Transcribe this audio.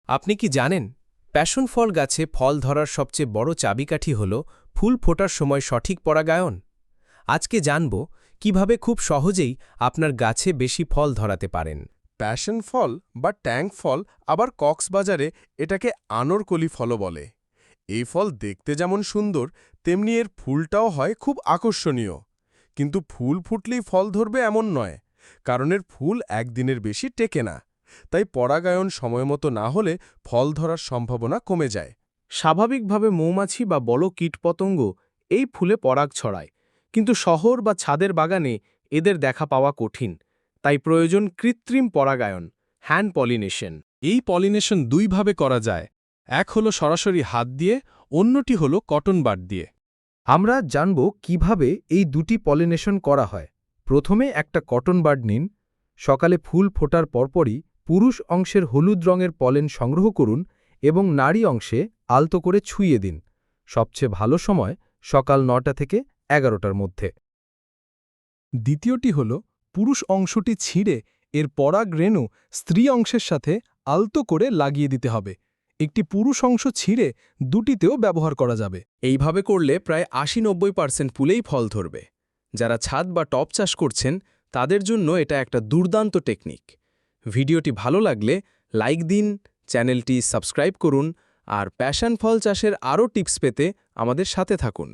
আপনি কি জানেন প্যাশন ফল গাছে ফল ধরার সবচেয়ে বড় চাবিকাঠি হল ফুল ফোটার সময় সঠিক পরাগায়ন? আজকে জানব কিভাবে খুব সহজেই আপনার গাছে বেশি ফল ধরাতে পারেন। প্যাশন ফল বা ট্যাঙ্ক ফল আবার কক্সবাজারে এটাকে আনরকলি ফলও বলে। এই ফল দেখতে যেমন সুন্দর, তেমনি এর ফুলটাও হয় খুব আকর্ষণীয়। কিন্তু ফুল ফুটলেই ফল ধরবে এমন নয়, কারণ এর ফুল একদিনের বেশি টেকে না। তাই পরাগায়ন সময়মতো না হলে ফল ধরার সম্ভাবনা কমে যায়। স্বাভাবিকভাবে মৌমাছি বা বড় কীটপতঙ্গ এই ফুলে পরাগ ছড়ায়, কিন্তু শহর বা ছাদের বাগানে এদের দেখা পাওয়া কঠিন। তাই প্রয়োজন কৃত্রিম পরাগায়ন, হ্যান্ড পলিনেশন। এই পলিনেশন দুইভাবে করা যায়। এক হলো সরাসরি হাত দিয়ে, অন্যটি হলো কটন বাড দিয়ে। আমরা জানব কিভাবে এই দুটি পলিনেশন করা হয়। প্রথমে একটা কটন বাড নিন। সকালে ফুল ফোটার পরপরই পুরুষ অংশের হলুদ রঙের পলেন সংগ্রহ করুন এবং নারী অংশে আলতো করে ছুঁয়ে দিন। সবচেয়ে ভালো সময় সকাল ৯টা থেকে ১১টার মধ্যে। দ্বিতীয়টি হল পুরুষ অংশটি ছিঁড়ে এর পরাগ রেণু স্ত্রী অংশের সাথে আলতো করে লাগিয়ে দিতে হবে। একটি পুরুষ অংশ ছিঁড়ে দুটিতেও ব্যবহার করা যাবে। এইভাবে করলে প্রায় ৮০-৯০% ফুলেই ফল ধরবে। যারা ছাদ বা টব চাষ করছেন তাদের জন্য এটা একটা দুর্দান্ত টেকনিক। ভিডিওটি ভালো লাগলে লাইক দিন, চ্যানেলটি সাবস্ক্রাইব করুন আর প্যাশন ফল চাষের আরও টিপস পেতে আমাদের সাথে থাকুন।